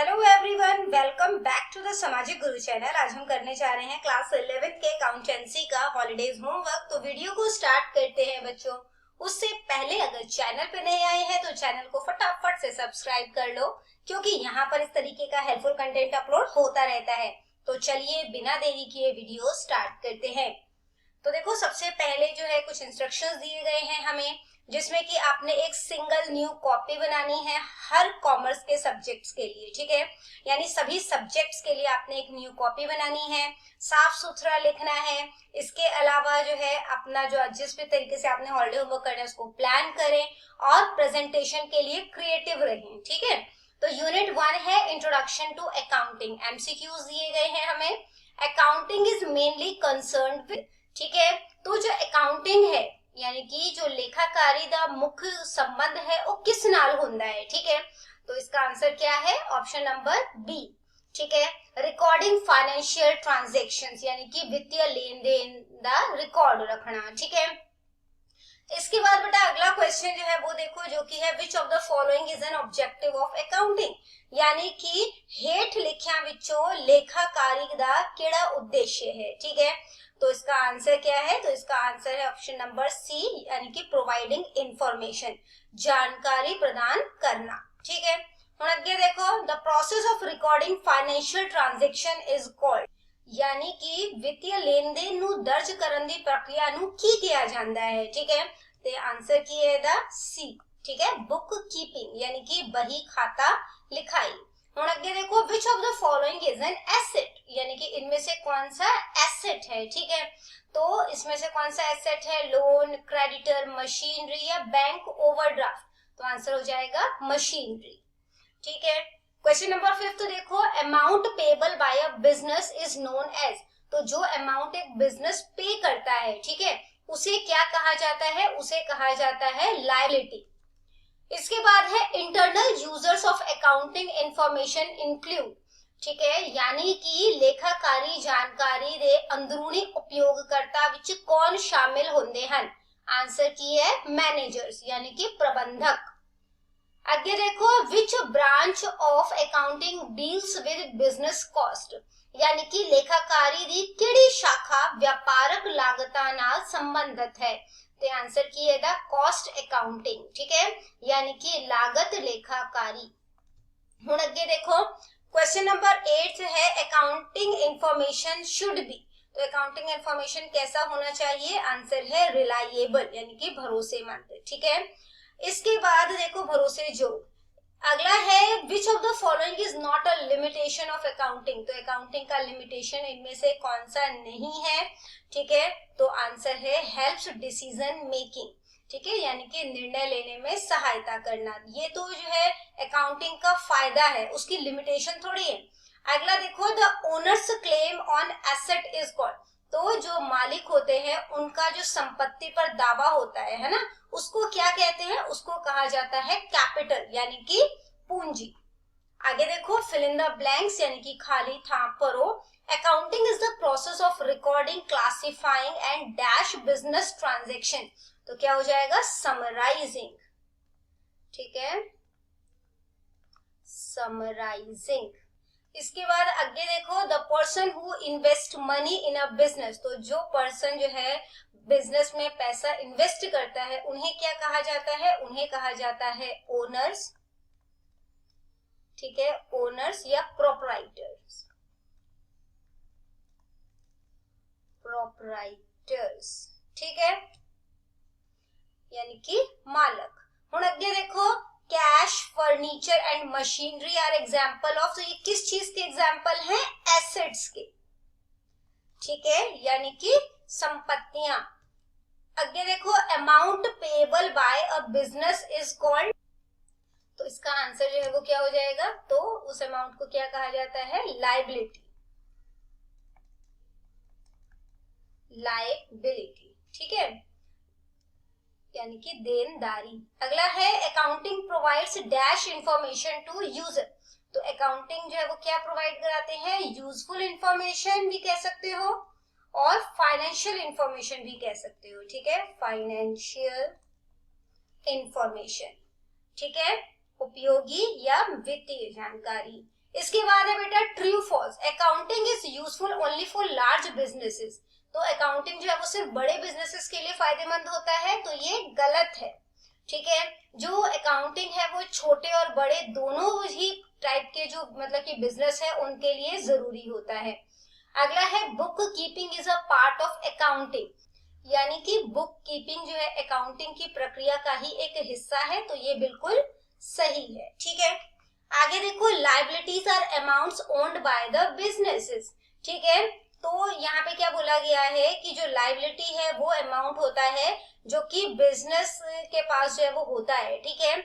Hello everyone, welcome back to the Samajik Guru channel. आज हम करने जा रहे हैं क्लास 11th के अकाउंटेंसी का हॉलीडेज होमवर्क। तो वीडियो को स्टार्ट करते हैं बच्चों। उससे पहले अगर चैनल पे नए आए हैं तो चैनल को फटाफट से सब्सक्राइब कर लो, क्योंकि यहाँ पर इस तरीके का हेल्पफुल कंटेंट अपलोड होता रहता है। तो चलिए बिना देरी किए वीडियो स्टार्ट करते हैं। तो देखो, सबसे पहले जो है कुछ इंस्ट्रक्शंस दिए गए हैं हमें, जिसमें कि आपने एक सिंगल न्यू कॉपी बनानी है हर कॉमर्स के सब्जेक्ट्स के लिए। ठीक है, यानी सभी सब्जेक्ट्स के लिए आपने एक न्यू कॉपी बनानी है, साफ सुथरा लिखना है। इसके अलावा जो है अपना जो जिस भी तरीके से आपने हॉलिडे होमवर्क करना है उसको प्लान करें और प्रेजेंटेशन के लिए क्रिएटिव रहें। ठीक है, तो यूनिट 1 है इंट्रोडक्शन टू अकाउंटिंग। एमसीक्यूज दिए गए हैं हमें। Accounting is mainly concerned with, ठीक है, तो जो अकाउंटिंग है यानी कि जो लेखाकारी का मुख्य संबंध है वो किस नाल होता है। ठीक है, तो इसका आंसर क्या है? Option number B. ठीक है, रिकॉर्डिंग फाइनेंशियल ट्रांजैक्शंस, यानी कि वित्तीय लेन देन का रिकॉर्ड रखना। ठीक है, इसके बाद बेटा अगला क्वेश्चन जो है वो देखो, जो कि है which of the following is an objective of accounting, यानी कि हेठ लिखिया विचों लेखाकारी का केड़ा उद्देश्य है। ठीक है, तो इसका आंसर क्या है? तो इसका आंसर है ऑप्शन नंबर सी, यानी कि प्रोवाइडिंग इंफॉर्मेशन, जानकारी प्रदान करना। ठीक है, हुण अगे देखो, the process of recording financial transaction is called, यानी कि वित्तीय लेन देन नू दर्ज करन दी प्रक्रिया नू की किया जाता है। ठीक है, तो आंसर की है द सी। ठीक है, बुक कीपिंग, यानी कि बही खाता लिखाई। हुण अगे देखो, विच of the following is an asset, यानी कि इनमें से कौन सा एसेट है। ठीक है, तो इसमें से कौन सा एसेट है? लोन, क्रेडिटर, मशीनरी या बैंक ओवरड्राफ्ट। तो आंसर हो जाएगा मशीनरी। ठीक है, क्वेश्चन नंबर 5 देखो, amount payable by a business is known as, तो जो अमाउंट एक बिजनेस पे करता है, ठीक है, उसे क्या कहा जाता है? उसे कहा जाता है लायबिलिटी। इसके बाद है internal users of accounting information include, ठीक है, यानी कि लेखाकारी जानकारी दे अंदरूनी उपयोगकर्ता विच कौन शामिल होंदे हन। आंसर की है मैनेजर्स, यानी कि प्रबंधक। आगे देखो, which branch of accounting deals with business cost, यानी कि लेखाकारी दी केड़ी शाखा व्यापारक लागतां नाल संबंधित है। तो आंसर की है द कॉस्ट अकाउंटिंग। ठीक है, यानी कि लागत लेखाकारी। हुण अगे देखो, क्वेश्चन नंबर 8 है अकाउंटिंग इंफॉर्मेशन शुड बी, तो अकाउंटिंग इंफॉर्मेशन कैसा होना चाहिए? आंसर है रिलायबल, यानी कि भरोसेमंद। ठीक है, इसके बाद देखो भरोसे जो अगला है, which of the following is not a limitation of accounting, तो अकाउंटिंग का लिमिटेशन इनमें से कौन सा नहीं है। ठीक है, तो आंसर है हेल्प्स डिसीजन मेकिंग। ठीक है, यानी कि निर्णय लेने में सहायता करना। ये तो जो है अकाउंटिंग का फायदा है, उसकी लिमिटेशन थोड़ी है। अगला देखो, the owners claim on asset is called, तो जो मालिक होते हैं उनका जो संपत्ति पर दावा होता है ना, उसको क्या कहते हैं? उसको कहा जाता है कैपिटल, यानी कि पूंजी। आगे देखो, फिल इन द ब्लैंक्स, यानी कि खाली थाम भरो। Accounting is the process of recording, classifying and dash business transaction, तो क्या हो जाएगा? समराइजिंग। ठीक है, समराइजिंग। इसके बाद आगे देखो, the person who invest money in a business, तो जो पर्सन जो है बिजनेस में पैसा इन्वेस्ट करता है उन्हें क्या कहा जाता है? उन्हें कहा जाता है ओनर्स। ठीक है, ओनर्स या प्रोप्राइटर्स। प्रोप्राइटर्स, ठीक है, यानी कि मालक। हुण अगे देखो, cash, furniture and machinery are example of, तो ये किस चीज के एग्जाम्पल हैं? एसेट्स के। ठीक है, यानी कि संपत्तियां। अगे देखो, amount payable by a business is called, तो इसका आंसर जो है वो क्या हो जाएगा? तो उस अमाउंट को क्या कहा जाता है? लायबिलिटी। लायबिलिटी, ठीक है, यानी कि देनदारी। अगला है accounting provides dash information to user, तो अकाउंटिंग जो है वो क्या प्रोवाइड कराते हैं? यूजफुल इंफॉर्मेशन भी कह सकते हो और फाइनेंशियल इंफॉर्मेशन भी कह सकते हो। ठीक है, फाइनेंशियल इंफॉर्मेशन। ठीक है, उपयोगी या वित्तीय जानकारी। इसके बाद है बेटा true false, accounting is useful only for large businesses. तो अकाउंटिंग जो है वो सिर्फ बड़े बिजनेसेस के लिए फायदेमंद होता है, तो ये गलत है। ठीक है, जो अकाउंटिंग है वो छोटे और बड़े दोनों ही टाइप के जो मतलब कि बिजनेस है उनके लिए जरूरी होता है। अगला है book keeping is a part of accounting, यानी कि बुक कीपिंग जो है अकाउंटिंग की प्रक्रिया का ही एक हिस्सा है, तो ये बिल्कुल सही है। ठीक है, आगे देखो liabilities are amounts owned by the businesses. ठीक है, तो यहाँ पे क्या बोला गया है कि जो लायबिलिटी है वो अमाउंट होता है जो कि बिजनेस के पास जो है वो होता है। ठीक है,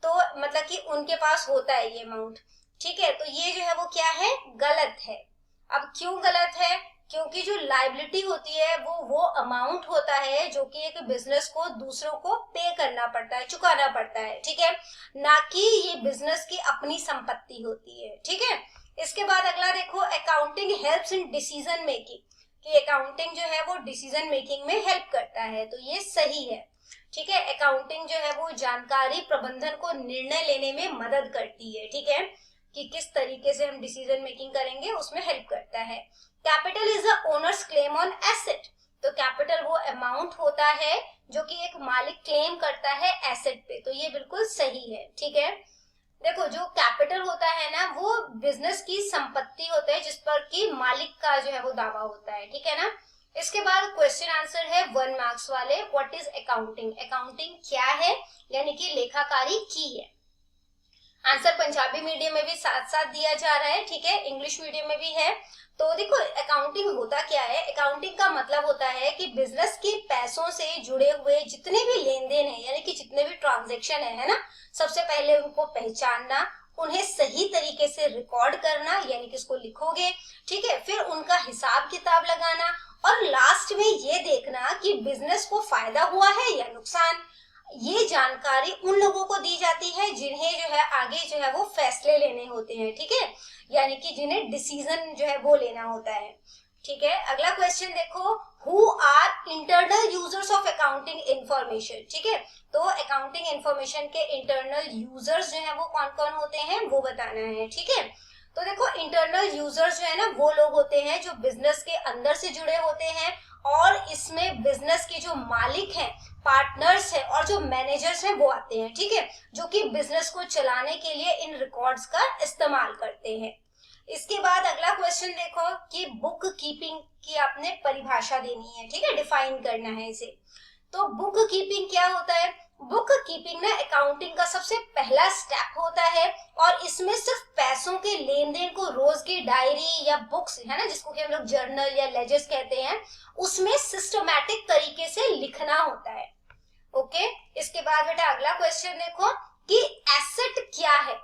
तो मतलब कि उनके पास होता है ये अमाउंट। ठीक है, तो ये जो है वो क्या है, गलत है। अब क्यों गलत है, क्योंकि जो लायबिलिटी होती है वो अमाउंट होता है जो कि एक बिजनेस को दूसरों को पे करना पड़ता है, चुकाना पड़ता है। ठीक है, ना कि ये बिजनेस की अपनी संपत्ति होती है। ठीक है, इसके बाद अगला देखो accounting helps in decision making, कि अकाउंटिंग जो है वो डिसीजन मेकिंग में हेल्प करता है, तो ये सही है। ठीक है, अकाउंटिंग जो है वो जानकारी प्रबंधन को निर्णय लेने में मदद करती है। ठीक है, कि किस तरीके से हम डिसीजन मेकिंग करेंगे उसमें हेल्प करता है। Capital is the owners claim on asset, तो कैपिटल वो अमाउंट होता है जो कि एक मालिक क्लेम करता है एसेट पे, तो ये बिल्कुल सही है। ठीक है, देखो जो कैपिटल होता है ना वो बिजनेस की संपत्ति होता है जिस पर कि मालिक का जो है वो दावा होता है। ठीक है ना, इसके बाद क्वेश्चन आंसर है 1 मार्क्स वाले, व्हाट इज अकाउंटिंग, अकाउंटिंग क्या है, यानी कि लेखाकारी की है। आंसर पंजाबी मीडियम में भी साथ साथ दिया जा रहा है। ठीक है, इंग्लिश मीडियम में भी है। तो देखो अकाउंटिंग होता क्या है, अकाउंटिंग का मतलब होता है कि बिजनेस के पैसों से जुड़े हुए जितने भी लेन देन है, यानी कि जितने भी ट्रांजेक्शन है ना, सबसे पहले उनको पहचानना, उन्हें सही तरीके से रिकॉर्ड करना, यानी कि इसको लिखोगे। ठीक है, फिर उनका हिसाब किताब लगाना और लास्ट में ये देखना कि बिजनेस को फायदा हुआ है या नुकसान। ये जानकारी उन लोगों को दी जाती है जिन्हें जो है आगे जो है वो फैसले लेने होते हैं। ठीक है, यानी कि जिन्हें डिसीजन जो है वो लेना होता है। ठीक है, अगला क्वेश्चन देखो, who are internal users of accounting information. ठीक है, तो अकाउंटिंग इंफॉर्मेशन के इंटरनल यूजर्स जो है वो कौन कौन होते हैं वो बताना है। ठीक है, तो देखो इंटरनल यूजर्स जो है ना वो लोग होते हैं जो बिजनेस के अंदर से जुड़े होते हैं, और इसमें बिजनेस के जो मालिक हैं, पार्टनर्स हैं और जो मैनेजर्स हैं वो आते हैं। ठीक है, जो कि बिजनेस को चलाने के लिए इन रिकॉर्ड्स का इस्तेमाल करते हैं। इसके बाद अगला क्वेश्चन देखो कि बुक कीपिंग की आपने परिभाषा देनी है। ठीक है, डिफाइन करना है इसे। तो बुक कीपिंग क्या होता है, बुक कीपिंग ना अकाउंटिंग का सबसे पहला स्टेप होता है, और इसमें सिर्फ पैसों के लेन देन को रोज की डायरी या बुक्स है ना, जिसको कि हम लोग जर्नल या लेजर्स कहते हैं, उसमें सिस्टमैटिक तरीके से लिखना होता है। ओके, इसके बाद बेटा अगला क्वेश्चन देखो कि एसेट क्या है।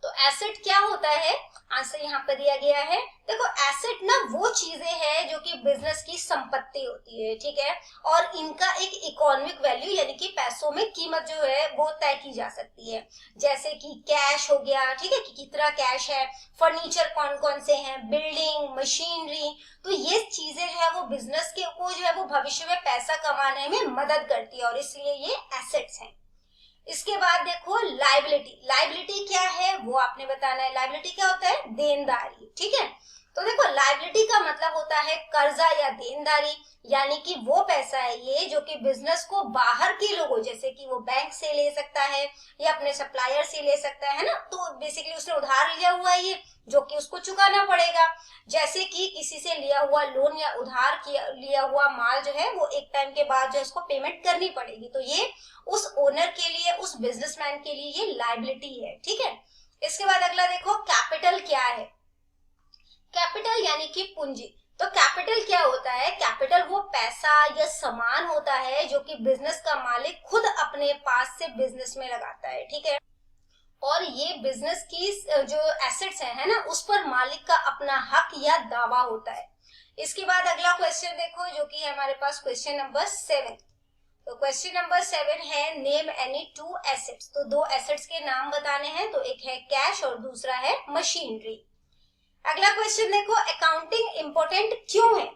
तो एसेट क्या होता है, आंसर यहाँ पर दिया गया है। देखो एसेट ना वो चीजें हैं जो कि बिजनेस की संपत्ति होती है। ठीक है, और इनका एक इकोनॉमिक वैल्यू यानी कि पैसों में कीमत जो है वो तय की जा सकती है। जैसे कि कैश हो गया, ठीक है, कि कितना कैश है, फर्नीचर कौन कौन से हैं, बिल्डिंग, मशीनरी, तो ये चीजें है वो बिजनेस के को जो है वो भविष्य में पैसा कमाने में मदद करती है, और इसलिए ये एसेट्स हैं। इसके बाद देखो लायबिलिटी, लायबिलिटी क्या है वो आपने बताना है। लायबिलिटी क्या होता है, देनदारी। ठीक है, तो देखो लायबिलिटी का मतलब होता है कर्जा या देनदारी, यानी कि वो पैसा है ये जो कि बिजनेस को बाहर के लोगों, जैसे कि वो बैंक से ले सकता है या अपने सप्लायर से ले सकता है ना, तो बेसिकली उसने उधार लिया हुआ है ये जो कि उसको चुकाना पड़ेगा। जैसे कि किसी से लिया हुआ लोन या उधार किया लिया हुआ माल जो है वो एक टाइम के बाद जो उसको पेमेंट करनी पड़ेगी, तो ये उस ओनर के लिए, उस बिजनेसमैन के लिए ये लायबिलिटी है। ठीक है, इसके बाद अगला देखो कैपिटल क्या है। कैपिटल यानी कि पूंजी। तो कैपिटल क्या होता है, कैपिटल वो पैसा या सामान होता है जो कि बिजनेस का मालिक खुद अपने पास से बिजनेस में लगाता है। ठीक है, और ये बिजनेस की जो एसेट्स है ना, उस पर मालिक का अपना हक या दावा होता है। इसके बाद अगला क्वेश्चन देखो जो कि है हमारे पास क्वेश्चन नंबर 7। तो क्वेश्चन नंबर 7 है नेम एनी टू एसेट्स। तो दो एसेट्स के नाम बताने हैं, तो एक है कैश और दूसरा है मशीनरी। अगला क्वेश्चन देखो अकाउंटिंग इंपॉर्टेंट क्यों है।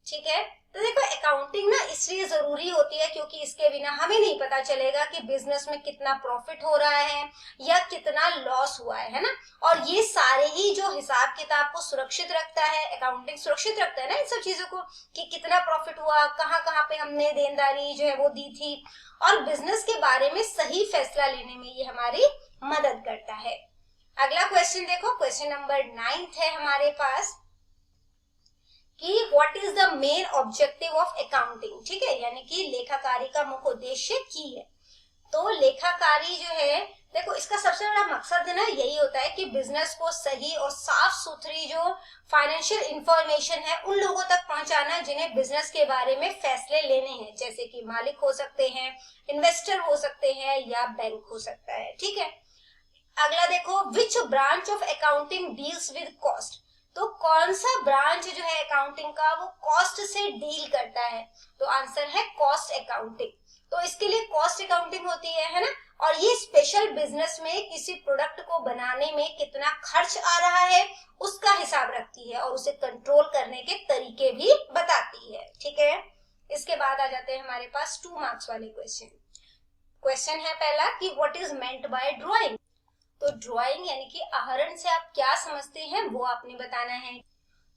ठीक है, तो देखो अकाउंटिंग ना इसलिए जरूरी होती है क्योंकि इसके बिना हमें नहीं पता चलेगा कि बिजनेस में कितना प्रॉफिट हो रहा है या कितना लॉस हुआ है ना। और ये सारे ही जो हिसाब किताब को सुरक्षित रखता है, अकाउंटिंग सुरक्षित रखता है ना इन सब चीजों को, कि कितना प्रॉफिट हुआ, कहाँ कहाँ पे हमने देनदारी जो है वो दी थी, और बिजनेस के बारे में सही फैसला लेने में ये हमारी मदद करता है। अगला क्वेश्चन देखो, क्वेश्चन नंबर 9 है हमारे पास कि what is the main objective of accounting. ठीक है, यानी कि लेखाकारी का मुख्य उद्देश्य की है। तो लेखाकारी जो है, देखो इसका सबसे बड़ा मकसद है ना यही होता है कि बिजनेस को सही और साफ सुथरी जो फाइनेंशियल इंफॉर्मेशन है उन लोगों तक पहुंचाना जिन्हें बिजनेस के बारे में फैसले लेने हैं, जैसे कि मालिक हो सकते हैं, इन्वेस्टर हो सकते हैं या बैंक हो सकता है। ठीक है, अगला देखो, which branch of accounting deals with cost. तो कौन सा ब्रांच जो है अकाउंटिंग का वो कॉस्ट से डील करता है, तो आंसर है कॉस्ट अकाउंटिंग। तो इसके लिए कॉस्ट अकाउंटिंग होती है ना, और ये स्पेशल बिजनेस में किसी प्रोडक्ट को बनाने में कितना खर्च आ रहा है उसका हिसाब रखती है और उसे कंट्रोल करने के तरीके भी बताती है। ठीक है, इसके बाद आ जाते हैं हमारे पास 2 मार्क्स वाले क्वेश्चन। क्वेश्चन है पहला कि what is meant by drawing. तो ड्राइंग यानी कि आहरण से आप क्या समझते हैं वो आपने बताना है।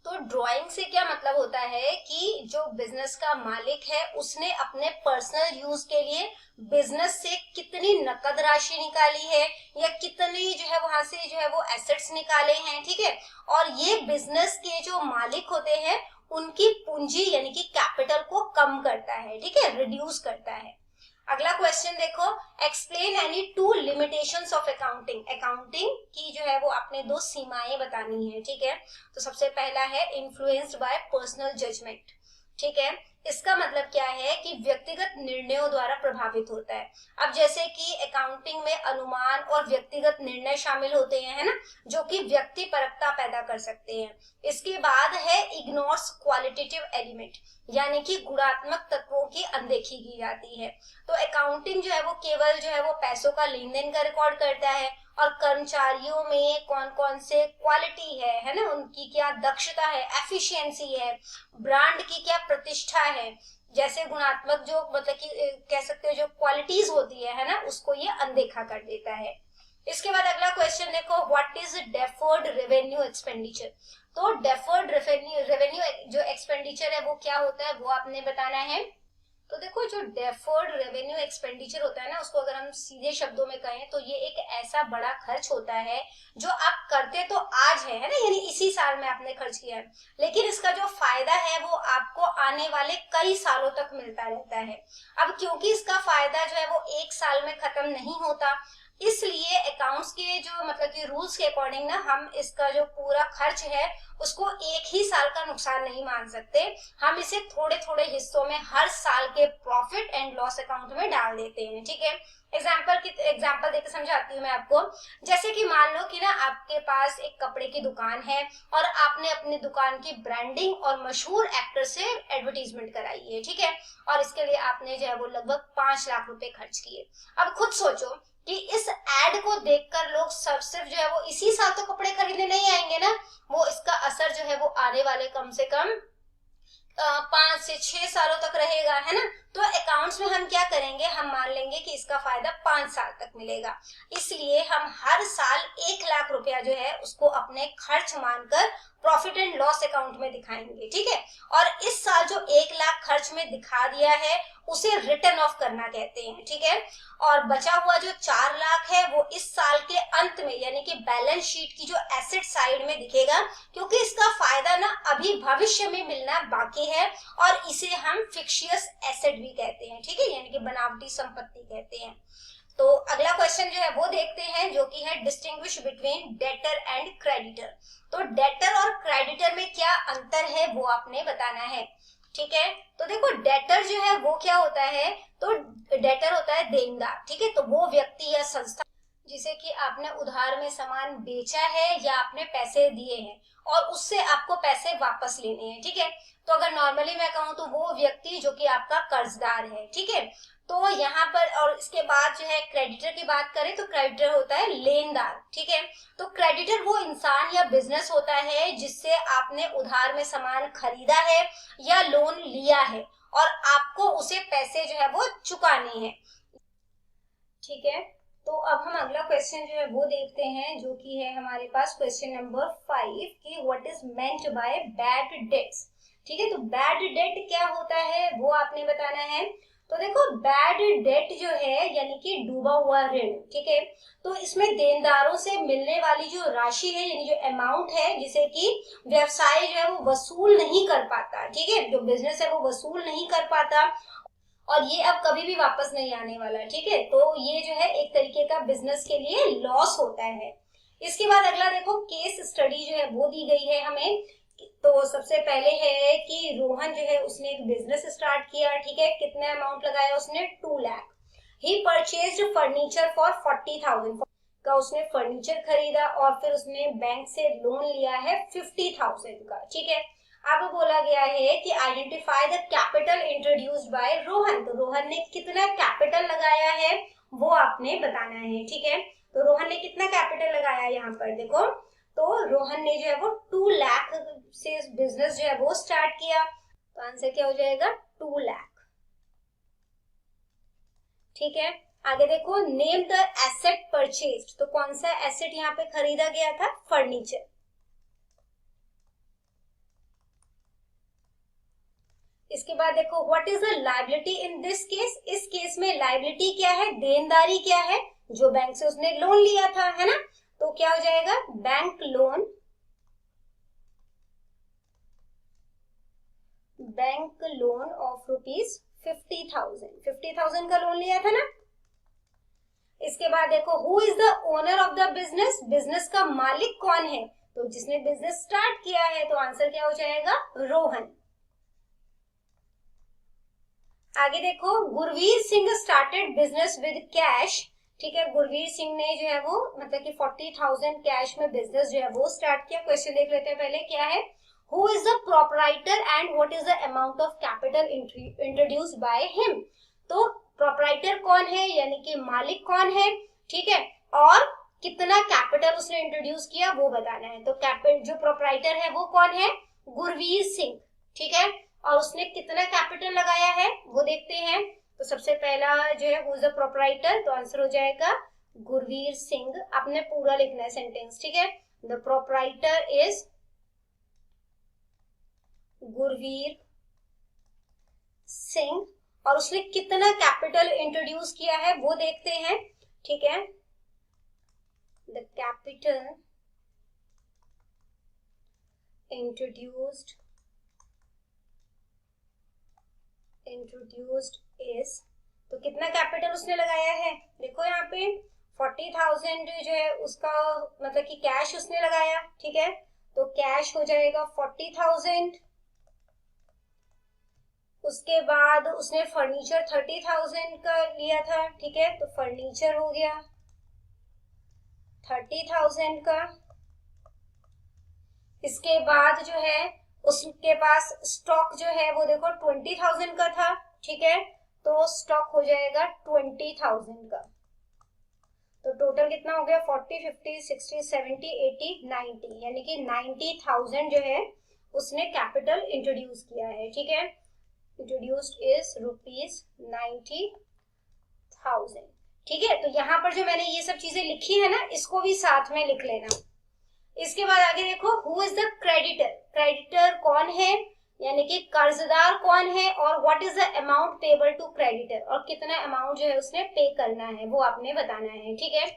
तो ड्राइंग से क्या मतलब होता है कि जो बिजनेस का मालिक है उसने अपने पर्सनल यूज के लिए बिजनेस से कितनी नकद राशि निकाली है या कितनी जो है वहां से जो है वो एसेट्स निकाले हैं। ठीक है, और ये बिजनेस के जो मालिक होते हैं उनकी पूंजी यानी कि कैपिटल को कम करता है। ठीक है, रिड्यूस करता है। अगला क्वेश्चन देखो, explain any 2 limitations of accounting. Accounting की जो है वो आपने 2 सीमाएं बतानी है। ठीक है, तो सबसे पहला है इन्फ्लुएंस्ड बाय पर्सनल जजमेंट। ठीक है, इसका मतलब क्या है कि व्यक्तिगत निर्णयों द्वारा प्रभावित होता है। अब जैसे कि अकाउंटिंग में अनुमान और व्यक्तिगत निर्णय शामिल होते हैं, है ना, जो कि व्यक्ति परकता पैदा कर सकते हैं। इसके बाद है इग्नोर्स क्वालिटेटिव एलिमेंट, यानी कि गुणात्मक तत्वों की अनदेखी की जाती है। तो अकाउंटिंग जो है वो केवल जो है वो पैसों का लेन देन का रिकॉर्ड करता है और कर्मचारियों में कौन कौन से क्वालिटी है ना, उनकी क्या दक्षता है, एफिशिएंसी है, ब्रांड की क्या प्रतिष्ठा है, जैसे गुणात्मक जो मतलब कि कह सकते हो जो क्वालिटीज होती है ना, उसको ये अनदेखा कर देता है। इसके बाद अगला क्वेश्चन देखो, what is deferred revenue expenditure. तो डेफर्ड रेवेन्यू जो एक्सपेंडिचर है वो क्या होता है वो आपने बताना है। तो देखो जो डेफर्ड रेवेन्यू एक्सपेंडिचर होता है ना, उसको अगर हम सीधे शब्दों में कहें तो ये एक ऐसा बड़ा खर्च होता है जो आप करते तो आज है ना, यानी इसी साल में आपने खर्च किया है, लेकिन इसका जो फायदा है वो आपको आने वाले कई सालों तक मिलता रहता है। अब क्योंकि इसका फायदा जो है वो एक साल में खत्म नहीं होता, इसलिए अकाउंट्स के जो मतलब कि रूल्स के अकॉर्डिंग ना हम इसका जो पूरा खर्च है उसको एक ही साल का नुकसान नहीं मान सकते, हम इसे थोड़े थोड़े हिस्सों में हर साल के प्रॉफिट एंड लॉस अकाउंट में डाल देते हैं। ठीक है, एग्जांपल देकर समझाती हूँ मैं आपको। जैसे कि मान लो कि ना आपके पास एक कपड़े की दुकान है और आपने अपनी दुकान की ब्रांडिंग और मशहूर एक्टर से एडवर्टीजमेंट कराई है। ठीक है, और इसके लिए आपने जो है वो लगभग 5 लाख रुपए खर्च किए। अब खुद सोचो कि इस एड को देखकर लोग सिर्फ जो है वो इसी साल तो कपड़े खरीदने नहीं आएंगे ना, वो इसका असर जो है वो आने वाले कम से कम 5 से 6 सालों तक रहेगा, है ना। तो अकाउंट्स में हम क्या करेंगे, हम मान लेंगे कि इसका फायदा 5 साल तक मिलेगा, इसलिए हम हर साल 1 लाख रुपया जो है उसको अपने खर्च मानकर प्रॉफिट एंड लॉस अकाउंट में दिखाएंगे। ठीक है, और इस साल जो 1 लाख खर्च में दिखा दिया है उसे रिटर्न ऑफ करना कहते हैं। ठीक है, और बचा हुआ जो 4 लाख है वो इस साल के अंत में यानी कि बैलेंस शीट की जो एसेट साइड में दिखेगा, क्योंकि इसका फायदा ना अभी भविष्य में मिलना बाकी है और इसे हम फिक्शियस एसेट भी कहते हैं। ठीक है, यानी कि बनावटी संपत्ति कहते हैं। तो अगला क्वेश्चन जो है वो देखते हैं, जो कि है distinguish between debtor and creditor. तो डेटर और क्रेडिटर में क्या अंतर है वो आपने बताना है। ठीक है, तो देखो डेटर जो है वो क्या होता है, तो डेटर होता है देनदार। ठीक है, तो वो व्यक्ति या संस्था जिसे कि आपने उधार में सामान बेचा है या आपने पैसे दिए हैं और उससे आपको पैसे वापस लेने हैं। ठीक है, तो अगर नॉर्मली मैं कहूँ तो वो व्यक्ति जो कि आपका कर्जदार है। ठीक है, तो यहाँ पर, और इसके बाद जो है क्रेडिटर की बात करें तो क्रेडिटर होता है लेनदार, ठीक है। तो क्रेडिटर वो इंसान या बिजनेस होता है जिससे आपने उधार में सामान खरीदा है या लोन लिया है और आपको उसे पैसे जो है वो चुकाने हैं, ठीक है। तो अब हम अगला क्वेश्चन जो है वो देखते हैं, जो कि है हमारे पास क्वेश्चन नंबर 5 कि what is meant by bad debts, ठीक है। तो बैड डेट क्या होता है वो आपने बताना है। तो देखो बैड डेट जो है यानी कि डूबा हुआ ऋण, ठीक है। तो इसमें देनदारों से मिलने वाली जो राशि है यानी जो अमाउंट है जिसे कि व्यवसाय जो है वो वसूल नहीं कर पाता, ठीक है। जो बिजनेस है वो वसूल नहीं कर पाता और ये अब कभी भी वापस नहीं आने वाला, ठीक है। तो ये जो है एक तरीके का बिजनेस के लिए लॉस होता है। इसके बाद अगला देखो केस स्टडी जो है वो दी गई है हमें। तो सबसे पहले है कि रोहन जो है उसने एक बिजनेस स्टार्ट किया, ठीक है। कितने अमाउंट लगाया उसने, 2 लाख। ही परचेज्ड फर्नीचर फॉर 40,000 का उसने फर्नीचर खरीदा और फिर उसने बैंक से लोन लिया है 50,000 का, ठीक है। अब बोला गया है कि identify the capital introduced by Rohan. तो रोहन ने कितना कैपिटल लगाया है वो आपने बताना है, ठीक है। तो रोहन ने कितना कैपिटल लगाया यहाँ पर देखो, तो रोहन ने जो है वो 2 लाख से बिजनेस जो है वो स्टार्ट किया। तो आंसर क्या हो जाएगा, 2 लाख, ठीक है। आगे देखो नेम द एसेट परचेज्ड। तो कौन सा एसेट यहाँ पे खरीदा गया था, फर्नीचर। इसके बाद देखो what is the liability in this case. इस केस में लायबिलिटी क्या है, देनदारी क्या है, जो बैंक से उसने लोन लिया था, है ना। तो क्या हो जाएगा, bank loan, bank loan of rupees 50,000 का लोन लिया था ना। इसके बाद देखो who is the owner of the business. Business का मालिक कौन है, तो जिसने बिजनेस स्टार्ट किया है। तो आंसर क्या हो जाएगा, रोहन। आगे देखो Gurvir Singh started business with cash, ठीक है। गुरवीर सिंह ने जो है वो मतलब कि 40,000 कैश में बिजनेस जो है वो स्टार्ट किया। क्वेश्चन देख लेते हैं पहले क्या है, who is the proprietor and what is the amount of capital introduced by him. तो प्रोपराइटर कौन है यानी कि मालिक कौन है, ठीक है, और कितना कैपिटल उसने इंट्रोड्यूस किया वो बताना है। तो कैपिटल जो प्रोपराइटर है वो कौन है, गुरवीर सिंह, ठीक है। और उसने कितना कैपिटल लगाया है वो देखते हैं। तो सबसे पहला जो है हु इज द प्रोपराइटर, तो आंसर हो जाएगा गुरवीर सिंह। आपने पूरा लिखना है सेंटेंस, ठीक है। The proprietor is Gurvir Singh और उसने कितना कैपिटल इंट्रोड्यूस किया है वो देखते हैं, ठीक है। द कैपिटल इंट्रोड्यूस्ड इज, तो कितना कैपिटल उसने लगाया है देखो यहाँ पे 40,000 जो है उसका मतलब कि कैश उसने लगाया, ठीक है। तो कैश हो जाएगा 40,000। उसके बाद उसने फर्नीचर 30,000 का लिया था, ठीक है। तो फर्नीचर हो गया 30,000 का। इसके बाद जो है उसके पास स्टॉक जो है वो देखो 20,000 का था, ठीक है। तो स्टॉक हो जाएगा 20,000 का। तो टोटल कितना हो गया, 40, 50, 60, 70, 80, 90, यानी कि 90,000 जो है उसने कैपिटल इंट्रोड्यूस किया है, ठीक है। इंट्रोड्यूस्ड इज ₹90,000, ठीक है। तो यहाँ पर जो मैंने ये सब चीजें लिखी है ना इसको भी साथ में लिख लेना। इसके बाद आगे देखो who is the creditor. Creditor कौन है यानी कि कर्जदार कौन है, और what is the amount payable to creditor, और कितना अमाउंट जो है उसने पे करना है वो आपने बताना है, ठीक है।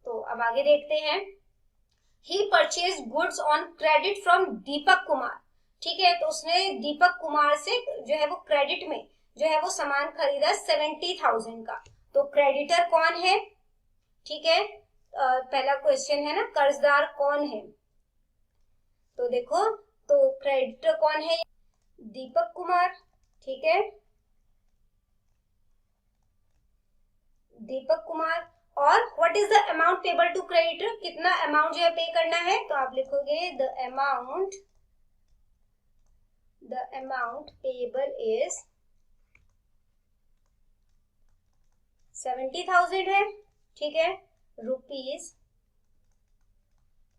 तो अब आगे देखते हैं। He purchase goods on credit from Deepak Kumar, ठीक है। तो उसने दीपक कुमार से जो है वो क्रेडिट में जो है वो सामान खरीदा 70,000 का। तो क्रेडिटर कौन है, ठीक है। पहला क्वेश्चन है ना, कर्जदार कौन है। तो देखो तो क्रेडिटर कौन है, दीपक कुमार, ठीक है, दीपक कुमार। और what is the amount payable to creditor, कितना अमाउंट जो है पे करना है। तो आप लिखोगे द अमाउंट पेबल इज 70,000 है, ठीक है,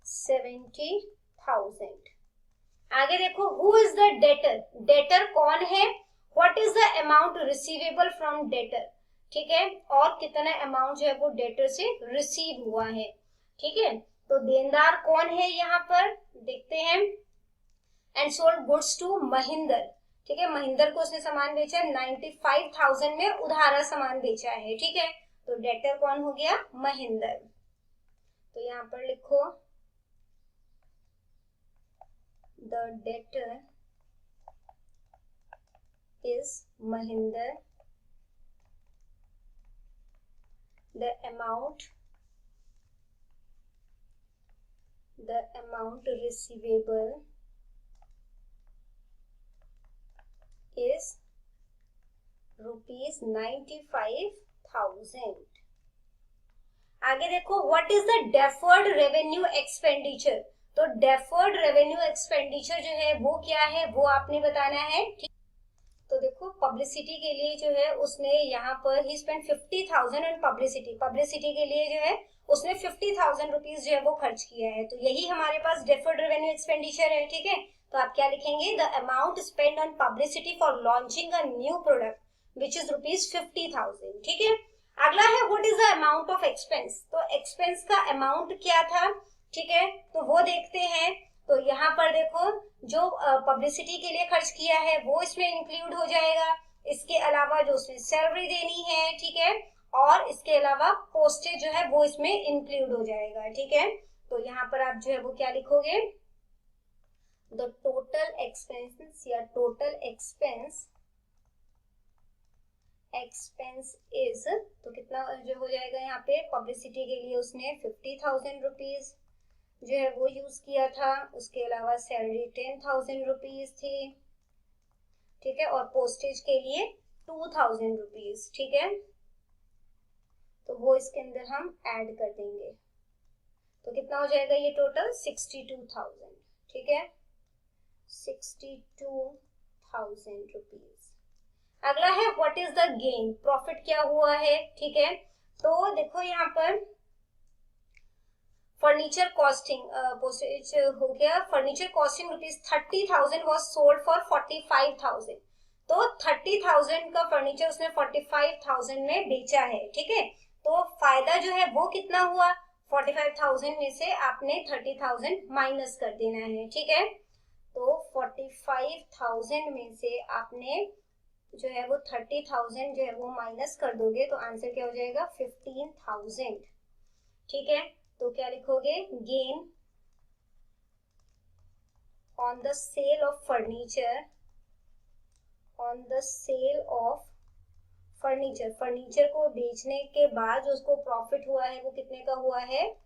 ₹70,000। आगे देखो, who is the debtor, debtor कौन है, what is the amount receivable from debtor, ठीक है, और कितना अमाउंट जो है वो डेटर से रिसीव हुआ है, ठीक है। तो देनदार कौन है यहाँ पर देखते हैं, and sold goods to Mahinder, ठीक है, महिंदर को उसने सामान बेचा 95,000 में उधारा सामान बेचा है, ठीक है। तो डेटर कौन हो गया, महिंदर। तो यहाँ पर लिखो the debtor is Mahinder, the amount receivable is ₹95,000। आगे देखो, what is the deferred revenue expenditure, तो डेफर्ड रेवेन्यू एक्सपेंडिचर जो है वो क्या है, वो आपने बताना है, ठीक। तो देखो, पब्लिसिटी के लिए जो है उसने यहाँ पर ही स्पेंड 50,000 ऑन पब्लिसिटी, पब्लिसिटी के लिए जो है उसने 50,000 रुपीज जो है वो खर्च किया है, तो यही हमारे पास डेफर्ड रेवेन्यू एक्सपेंडिचर है, ठीक है। तो आप क्या लिखेंगे, the amount spend on publicity for launching a new product which is ₹50,000, ठीक है। अगला है what is the amount of expense, तो एक्सपेंस का अमाउंट क्या था, ठीक है, तो वो देखते हैं। तो यहाँ पर देखो, जो पब्लिसिटी के लिए खर्च किया है वो इसमें इंक्लूड हो जाएगा, इसके अलावा जो उसने सैलरी देनी है, ठीक है, और इसके अलावा पोस्टेज जो है वो इसमें इंक्लूड हो जाएगा, ठीक है। तो यहाँ पर आप जो है वो क्या लिखोगे, द टोटल एक्सपेंसेस या टोटल एक्सपेंस इज, तो कितना जो हो जाएगा यहाँ पे, पब्लिसिटी के लिए उसने 50,000 रुपीज जो है वो यूज किया था, उसके अलावा सैलरी 10,000 रुपीज थी, ठीक है, और पोस्टेज के लिए 2,000 रुपीज, ठीक है। तो वो इसके अंदर हम ऐड कर देंगे, तो कितना हो जाएगा ये टोटल 62,000, ठीक है, 62,000 रुपीज। अगला है what is the gain, profit क्या हुआ है, ठीक है। तो देखो यहाँ पर फर्नीचर कॉस्टिंग पोस्टेज हो गया, furniture costing ₹30,000 was sold for 45,000, तो 30,000 का फर्नीचर उसने 45,000 में बेचा है, ठीक है। तो फायदा जो है वो कितना हुआ, 45,000 में से आपने 30,000 माइनस कर देना है, ठीक है। तो 45,000 में से आपने जो है वो 30,000 जो है वो माइनस कर दोगे, तो आंसर क्या हो जाएगा 15,000, ठीक है। तो क्या लिखोगे, gain on the sale of furniture, on the sale of furniture, furniture को बेचने के बाद जो उसको प्रॉफिट हुआ है वो कितने का हुआ है,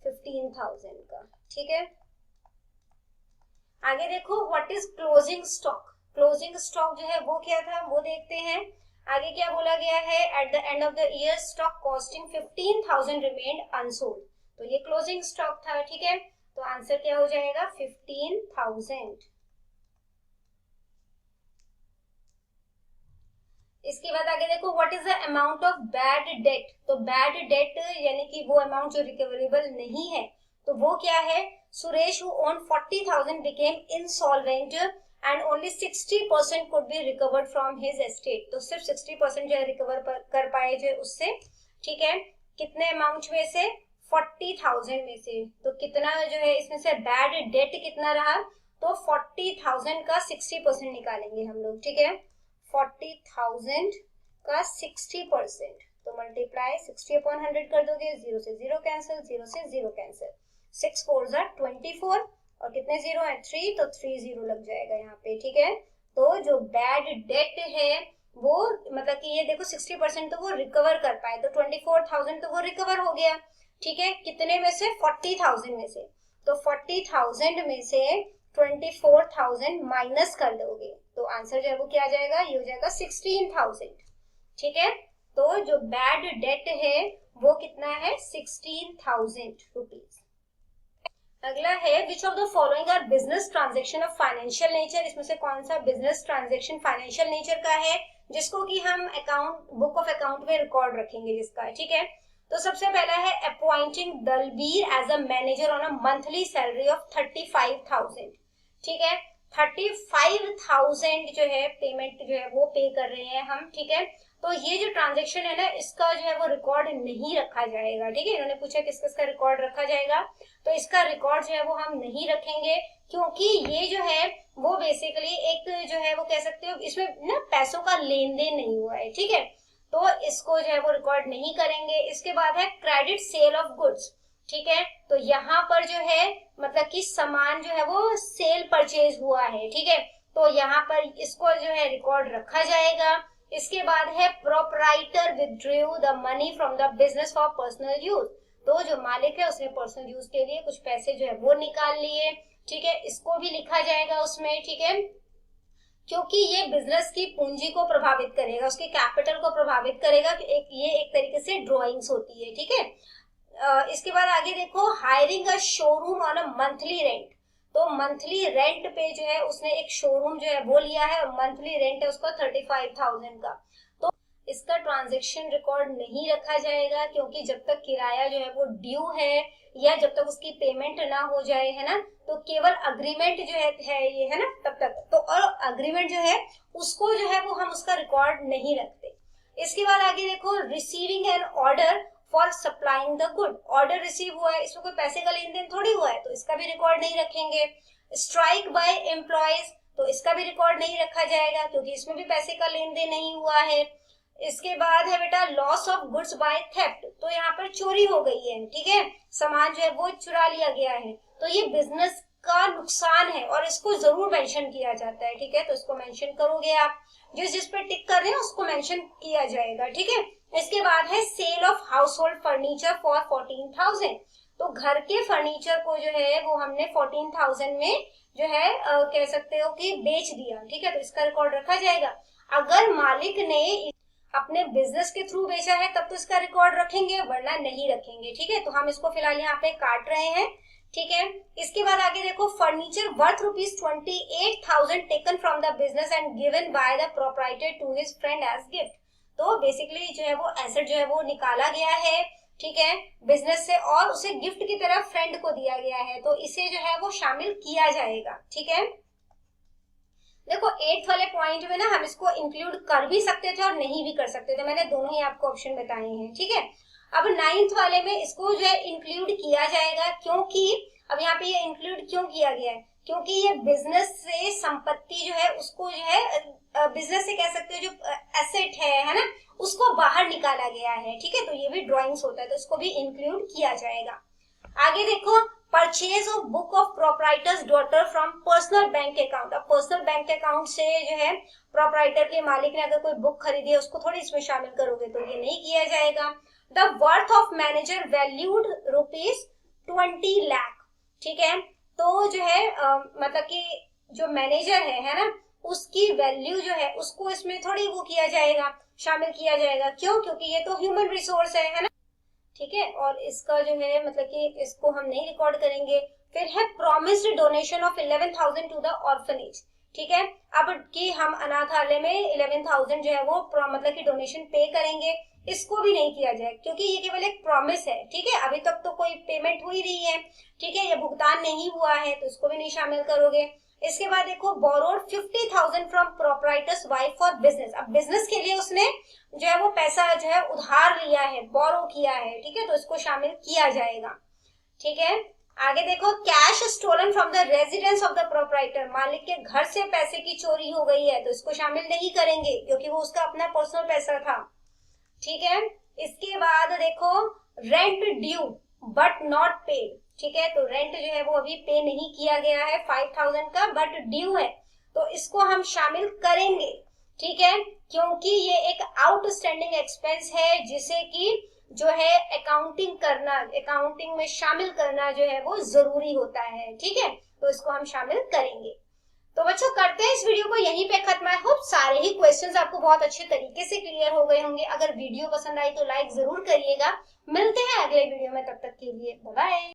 15,000 का, ठीक है। आगे देखो, what is closing stock, closing stock जो है वो क्या था वो देखते हैं। आगे क्या बोला गया है, at the end of the year stock costing 15,000 remained unsold, तो ये क्लोजिंग स्टॉक था, ठीक है। तो आंसर क्या हो जाएगा 15,000। इसके बाद आगे देखो, what is the amount of bad debt, तो बैड डेट यानी कि वो अमाउंट जो रिकवरेबल नहीं है, तो वो क्या है, Suresh who own 40,000 became insolvent and only 60% could be recovered from his estate, तो सिर्फ 60% जो है रिकवर कर पाए जो उससे, ठीक है। कितने अमाउंट में से, 40,000 में से, तो कितना जो है इसमें से बैड डेट कितना रहा, तो 40,000 का 60% निकालेंगे हम लोग, ठीक है। 40,000 का 60%, तो मल्टीप्लाई 60/100 कर दोगे, 0 से 0 कैंसिल, 0 से 0 कैंसिल, 6 4 24 और कितने जीरो है 3, तो 3 0 लग जाएगा यहाँ पे, ठीक है। तो जो बैड डेट है वो मतलब कि ये देखो 60% तो वो रिकवर कर पाए, तो 24,000 तो वो रिकवर हो गया, ठीक है। कितने में से, 40,000 में से, तो 40,000 में से 24,000 माइनस कर दोगे, तो आंसर जो है वो क्या आ जाएगा, ये हो जाएगा 16,000, ठीक है। तो जो बैड डेट है वो कितना है, 16,000 रुपीज। अगला है which of the following are business transaction of financial nature, इसमें से कौन सा बिजनेस ट्रांजेक्शन फाइनेंशियल नेचर का है, जिसको कि हम अकाउंट बुक ऑफ अकाउंट में रिकॉर्ड रखेंगे जिसका, ठीक है। तो सबसे पहला है appointing Dalbir as a manager on a monthly salary of 35,000, ठीक है। 35,000 जो है पेमेंट जो है वो पे कर रहे हैं हम, ठीक है। तो ये जो ट्रांजेक्शन है ना, इसका जो है वो रिकॉर्ड नहीं रखा जाएगा, ठीक है। इन्होंने पूछा किस किस का रिकॉर्ड रखा जाएगा, तो इसका रिकॉर्ड जो है वो हम नहीं रखेंगे, क्योंकि ये जो है वो बेसिकली एक जो है वो कह सकते हो इसमें ना पैसों का लेन देन नहीं हुआ है, ठीक है। तो इसको जो है वो रिकॉर्ड नहीं करेंगे। इसके बाद है क्रेडिट सेल ऑफ गुड्स, ठीक है। तो यहाँ पर जो है मतलब कि सामान जो है वो सेल परचेज हुआ है, ठीक है। तो यहाँ पर इसको जो है रिकॉर्ड रखा जाएगा। इसके बाद है proprietor withdrew the money from the business for personal use, तो जो मालिक है उसने पर्सनल यूज के लिए कुछ पैसे जो है वो निकाल लिए, ठीक है। इसको भी लिखा जाएगा उसमें, ठीक है, क्योंकि ये बिजनेस की पूंजी को प्रभावित करेगा, उसके कैपिटल को प्रभावित करेगा। ये एक तरीके से ड्रॉइंग्स होती है, ठीक है। इसके बाद आगे देखो, hiring a showroom on a monthly rent, तो मंथली रेंट पे जो है उसने एक शोरूम जो है वो लिया है और मंथली रेंट है उसका 35,000 का। तो इसका ट्रांजैक्शन रिकॉर्ड नहीं रखा जाएगा, क्योंकि जब तक किराया जो है वो ड्यू है या जब तक उसकी पेमेंट ना हो जाए, है ना, तो केवल अग्रीमेंट जो है ये, है ना, तब तक तो, और अग्रीमेंट जो है उसको जो है वो हम उसका रिकॉर्ड नहीं रखते। इसके बाद आगे देखो, receiving N order for supplying the good, order receive हुआ है, इसमें कोई पैसे का लेन देन थोड़ी हुआ है, तो इसका भी रिकॉर्ड नहीं रखेंगे। स्ट्राइक बाय एम्प्लॉयज, तो इसका भी रिकॉर्ड नहीं रखा जाएगा, क्योंकि इसमें भी पैसे का लेन देन नहीं हुआ है। इसके बाद है बेटा loss of goods by theft, तो यहाँ पर चोरी हो गई है, ठीक है, सामान जो है वो चुरा लिया गया है, तो ये बिजनेस का नुकसान है और इसको जरूर मेंशन किया जाता है, ठीक है। तो इसको मेंशन करोगे आप, जिस पे टिक कर रहे हैं उसको मेंशन किया जाएगा, ठीक है। इसके बाद है sale of household furniture for 14,000, तो घर के फर्नीचर को जो है वो हमने 14,000 में जो है कह सकते हो कि बेच दिया, ठीक है। तो इसका रिकॉर्ड रखा जाएगा। अगर मालिक ने अपने बिजनेस के थ्रू बेचा है तब तो इसका रिकॉर्ड रखेंगे, वरना नहीं रखेंगे, ठीक है। तो हम इसको फिलहाल यहाँ पे काट रहे हैं, ठीक है। इसके बाद आगे देखो, furniture worth ₹28,000 taken from the business and given by the proprietor to his friend as gift, तो बेसिकली जो है वो एसेट जो है वो निकाला गया है, ठीक है, बिजनेस से, और उसे गिफ्ट की तरह फ्रेंड को दिया गया है, तो इसे जो है वो शामिल किया जाएगा, ठीक है। देखो 8th वाले पॉइंट में ना हम इसको इंक्लूड कर भी सकते थे और नहीं भी कर सकते थे, मैंने दोनों ही आपको ऑप्शन बताए हैं, ठीक है। अब 9th वाले में इसको जो है इंक्लूड किया जाएगा, क्योंकि अब यहाँ पे ये इंक्लूड क्यों किया गया है, क्योंकि ये बिजनेस से संपत्ति जो है उसको जो है बिजनेस से कह सकते हो जो एसेट है ना, उसको बाहर निकाला गया है, ठीक है। तो ये भी ड्रॉइंग्स होता है, तो इसको भी इंक्लूड किया जाएगा। आगे देखो, purchase of book of proprietors daughter from personal bank account, अब पर्सनल बैंक अकाउंट से जो है प्रोप्राइटर के मालिक ने अगर कोई बुक खरीदी है उसको थोड़ी इसमें शामिल करोगे, तो ये नहीं किया जाएगा। The worth of manager valued ₹20 lakh, ठीक है। तो जो है मतलब कि जो मैनेजर है ना, उसकी वैल्यू जो है उसको इसमें थोड़ी वो किया जाएगा, शामिल किया जाएगा, क्यों, क्योंकि ये तो ह्यूमन रिसोर्स है ना, ठीक है। और इसका जो है मतलब कि इसको हम नहीं रिकॉर्ड करेंगे। फिर है promised donation of 11,000 to the orphanage, ठीक है। अब कि हम अनाथालय में 11,000 जो है वो मतलब कि डोनेशन पे करेंगे, इसको भी नहीं किया जाए, क्योंकि ये केवल एक प्रॉमिस है, ठीक है। अभी तक तो कोई पेमेंट हुई नहीं है, ठीक है, ये भुगतान नहीं हुआ है, तो इसको भी नहीं शामिल करोगे। इसके बाद देखो, borrowed 50,000 from proprietors wife for business, अब बिजनेस के लिए उसने जो है वो पैसा जो है उधार लिया है, बोरो किया है, ठीक है, तो इसको शामिल किया जाएगा, ठीक है। आगे देखो, cash stolen from the residence of the proprietor, मालिक के घर से पैसे की चोरी हो गई है, तो इसको शामिल नहीं करेंगे, क्योंकि वो उसका अपना पर्सनल पैसा था, ठीक है। इसके बाद देखो, rent due but not paid, ठीक है, तो रेंट जो है वो अभी पे नहीं किया गया है 5,000 का, बट ड्यू है, तो इसको हम शामिल करेंगे, ठीक है, क्योंकि ये एक आउटस्टैंडिंग एक्सपेंस है जिसे कि जो है अकाउंटिंग करना, अकाउंटिंग में शामिल करना जो है वो जरूरी होता है, ठीक है, तो इसको हम शामिल करेंगे। तो बच्चों करते हैं इस वीडियो को यहीं पे खत्म। आई होप सारे ही क्वेश्चंस आपको बहुत अच्छे तरीके से क्लियर हो गए होंगे। अगर वीडियो पसंद आई तो लाइक जरूर करिएगा। मिलते हैं अगले वीडियो में, तब तक के लिए बाय बाय।